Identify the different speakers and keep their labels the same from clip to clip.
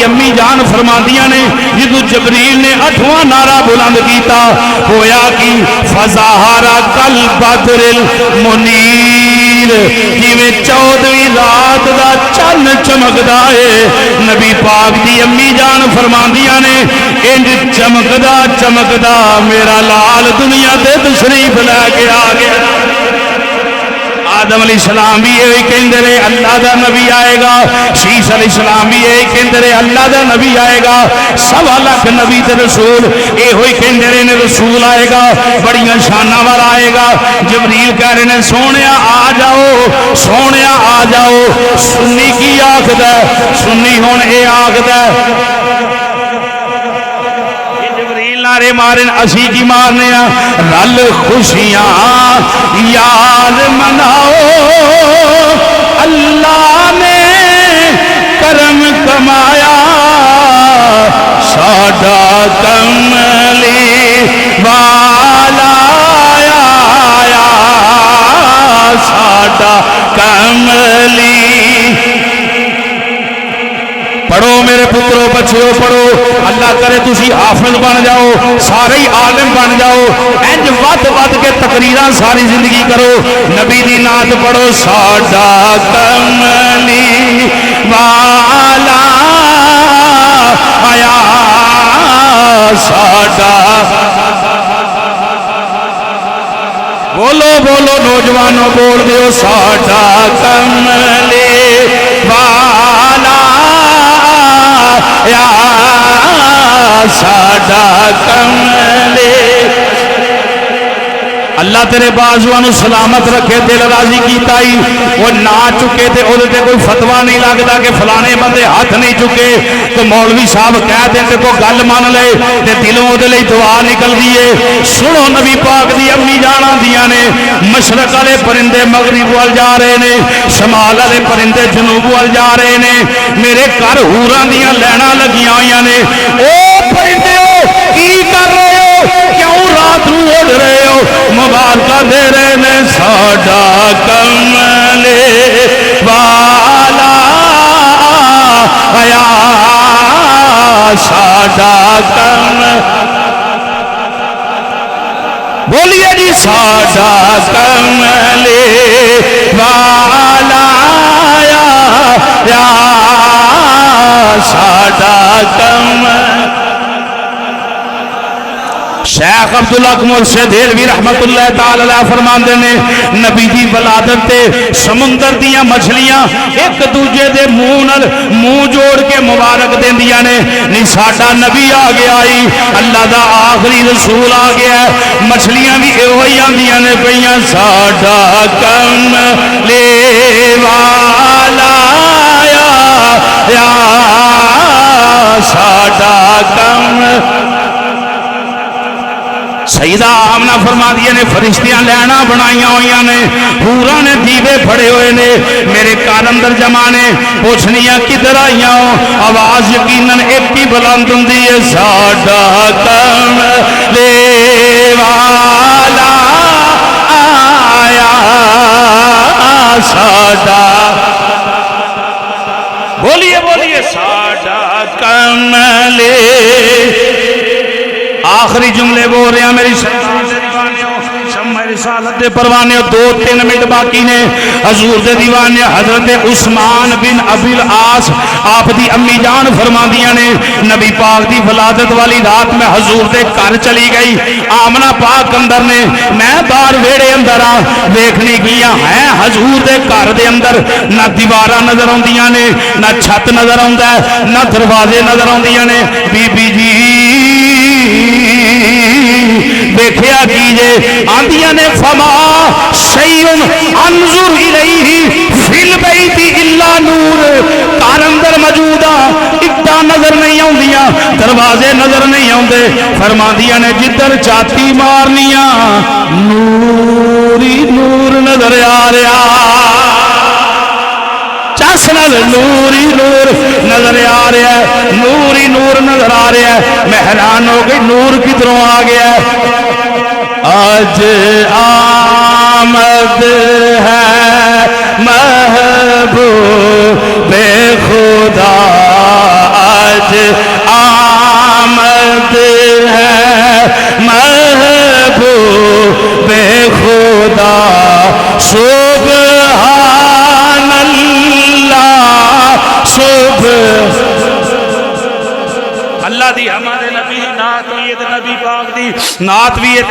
Speaker 1: دی امی جان فرماندیاں نے جدو جبریل نے 8واں نعرہ بلند کیتا ہویا کی فظاہر کل بدر المنیر جویں 14ویں رات دا چن چمکدا ہے نبی پاک دی امی جان فرماندیاں نے انج چمکدا چمکدا میرا لال دنیا تے تشریف لے کے آ گیا آدم علیہ السلام بھی یہ کہندے رہے اللہ دا نبی آئے گا شیش علیہ السلام بھی یہ کہندے رہے اللہ دا نبی آئے گا 1.25 لاکھ نبی تے رسول یہ ہوئی کہندے رہے رسول آئے گا بڑیاں شاناں والا آئے گا جبریل کہہ رہے ہیں سونیا آ جاؤ سونیا آ جاؤ سنی کی آکھدا سنی ہن اے آکھدا نعرے مارن اسی کی مارنے رل خوشیاں یاد مناؤ اللہ نے کرم کمایا ساڈا کملی والا آیا ساڈا کملی پڑھو میرے پترو بچیو پڑھو اللہ کرے تسی حافظ بن جاؤ سارے ہی عالم بن جاؤ انج ود ود کے تقریراں ساری زندگی کرو نبی دی نعت پڑھو ساڈا کملی والا آیا ساڈا بولو بولو نوجوانوں بول دیو ساڈا کملی والا یا ساڈا کملی اللہ تیرے بازوانو سلامت رکھے دل راضی کیتا ہی وہ نہ چکے تے او تے کوئی فتوہ نہیں لگتا کہ فلانے بندے ہاتھ نہیں چکے تو مولوی صاحب کہہ دیں تے کوئی گل مان لے تے دلوں دے لئی دعا نکل دیئے سنو نبی پاک دی امی جانا دیا نے مشرق والے پرندے مغرب وال جا رہے نے شمال والے پرندے جنوب وال جا رہے نے میرے گھر ہوراں دیاں لینا لگیاں ہوئیاں نے او پرندے کی کر رہے ہو کیوں رات نو اڑ رہے ہو مبارکہ دے رہے نے ساڈا کملی والا آیا ساڈا کملی بولیے جی ساڈا کملی والا آیا ساڈا کملی شیخ عبداللہ مرشد دہلوی رحمت اللہ تعالی علیہ فرماندے نے نبی دی ولادت تے سمندر دیاں مچھلیاں ایک دوجے دے منہ نال منہ جوڑ کے مبارک دیندیاں نے نہیں ساڈا نبی آ گیا ہی اللہ دا آخری رسول آ گیا ہے مچھلیاں بھی ایوہی آندیاں نے پئیاں ساڈا کملی والا یا ساڈا کملی سیدہ آمنہ فرما دیا نے فرشتیاں لینا بنائیاں ہوئیاں نے حوراں نے دیوے پھڑے ہوئے نے میرے کان اندر جمانے پوچھنیاں کدھر آئیاں ہوں آواز یقیناً ایک ہی بلند ہوندی ہے ساڈا کملی والا آیا ساڈا بولیے بولیے ساڈا کملی آخری جملے بول رہے ہیں میری شمع رسالت دے پروانے 2-3 منٹ باقی نے حضور دے دیوانے حضرت عثمان بن ابی العاص آپ دی امی جان فرما دیا نے نبی پاک دی ولادت والی رات میں حضور دے گھر چلی گئی آمنہ پاک اندر نے میں بار ویڑے اندر دیکھنے گیا ہے حضور دے گھر دے اندر نہ دیوارہ نظر آندیاں نے نہ چھت نظر آندا ہے نہ دروازے نظر آندیاں نے بی بی جی دیکھیا کیجئے آندیاں نے فما شیئن انظر الیہ فی البیت الا نور کار اندر موجودہ اٹا نظر نہیں آندیاں دروازے نظر نہیں آندے فرما دیا نے جدھر چاتی مارنیاں نوری نور نظر آ رہا چاسنل نوری نور نظر آ رہا ہے نوری نور نظر آ رہا ہے میں حیران ہو گئی نور کدھروں آ گیا ہے آج آمد ہے محبوب خدا آج اللہ دی ہمارے نبی نات بھی ہے نبی پاک دی نات بھی ہے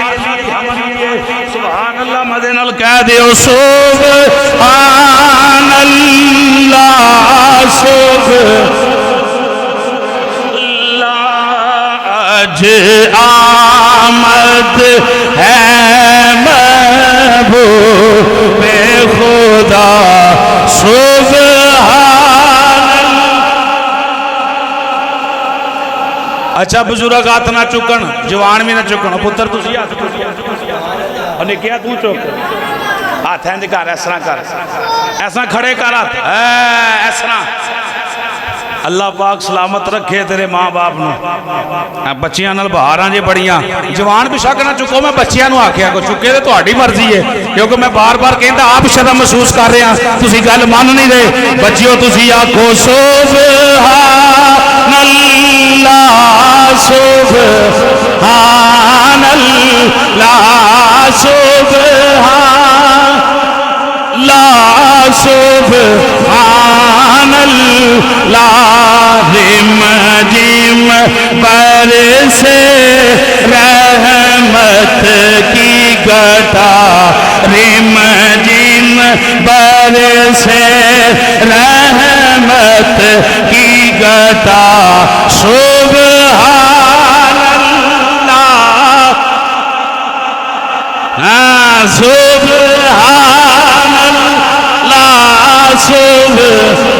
Speaker 1: سبحان اللہ مدے نال کہہ دیو سبحان اللہ آج آمد ہے محبوب خدا سبحان اللہ۔ اچھا بزرگ ہاتھ نہ چکن جوان بھی نہ چکن پتر تسی ہاتھ انہیں کیا تو چک ہاتھ ہے کر ایسا کر ایسا کھڑے کر ہاتھ ایسا اللہ پاک سلامت رکھے تیرے ماں باپ نو بچیاں نال بہاراں جے بڑیاں جوان بھی شک نہ چکو میں بچیاں نو آکھیا کو چکے تے تہاڈی مرضی ہے کیونکہ میں بار بار کہندا آپ شرم محسوس کر رہے ہیں تسی گل مان نہیں رہے بچیو تسی آکھو سبحان اللہ سبحان اللہ سبحان اللہ سبحان اللہ رم جم برسے رحمت کی گٹا رم جم برسے رحمت کی گٹا سبحان اللہ سبحان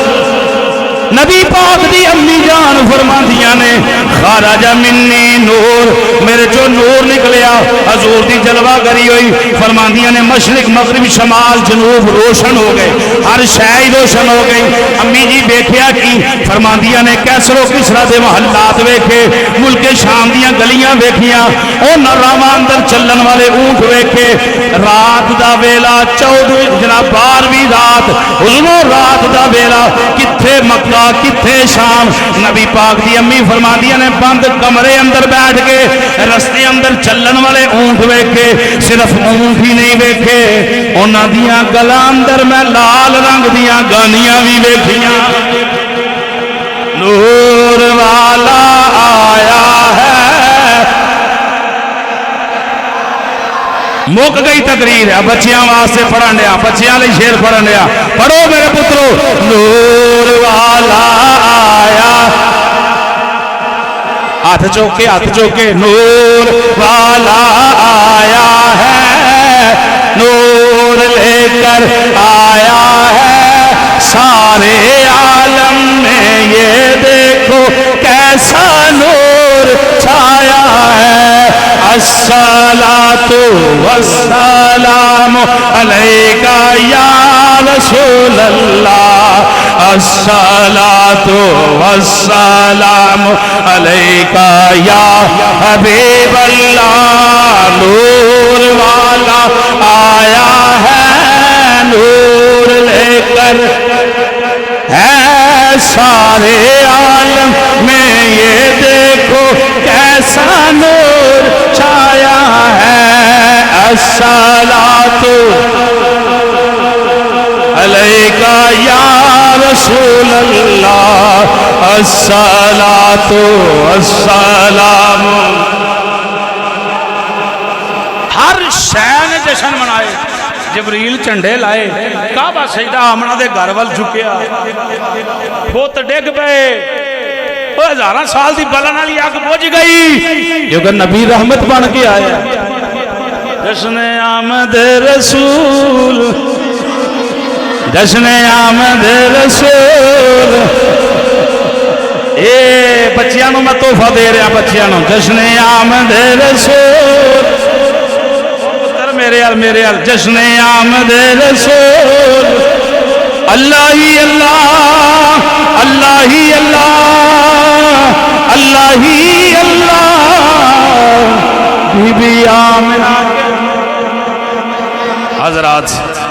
Speaker 1: نبی پاک دی امی جان فرماندیاں نے خارج منی نور میرے جو نور نکلیا حضور دی جلوہ گری ہوئی فرماندیاں نے مشرق مغرب شمال جنوب روشن ہو گئے ہر شے روشن ہو گئی امی جی بیٹھیا کی فرماندیاں نے کیسر و کسرا دے محلات ویکھے ملک شام دیاں گلیاں ویکھیاں او نراواں اندر چلن والے اونٹ ویکھے رات دا ویلا 14 جناب 12ویں رات حضور رات دا ویلا کتھے مکہ کتھے شام نبی پاک دی امی فرماندیاں نے بند کمرے اندر بیٹھ کے رستے اندر چلن والے اونٹ ویکھے صرف اونٹ ہی نہیں ویکھے انہاں دیاں گلاں اندر میں لال رنگ دیاں گانیاں بھی ویکھیاں نور والا آیا ہے مک گئی تقریر ہے بچیاں واسطے پڑھن دیا بچیاں لئی شیر پڑھن دیا پڑھو میرے پترو نور والا آیا ہاتھ چوکے نور والا آیا ہے نور لے کر آیا ہے سارے عالم میں یہ دیکھو کیسا نور چھایا ہے الصلاۃ والسلام علیک یا رسول اللہ الصلاۃ والسلام علیک یا حبیب اللہ نور والا آیا ہے نور لے کر ہے سارے عالم میں یہ دیکھو کیسا نور چھایا ہے الصلاۃ علیک یا رسول اللہ الصلاۃ والسلام ہر شے نے جشن منائے جبریل جھنڈے لائے کعبہ سجدہ آمنہ دے گھر ول جھکیا بت ڈگ پئے ہزاراں سال دی بلن والی اگ بجھ گئی کیونکہ نبی رحمت بن کے آیا جشن آمد رسول جشن آمد رسول اے بچیاں نو میں تحفہ دے رہا بچیاں نو جشن آمد رسول میرے ال جشن آمد رسول اللہ ہی اللہ اللہ ہی اللہ اللہ ہی اللہ بی بی آمنہ حضرات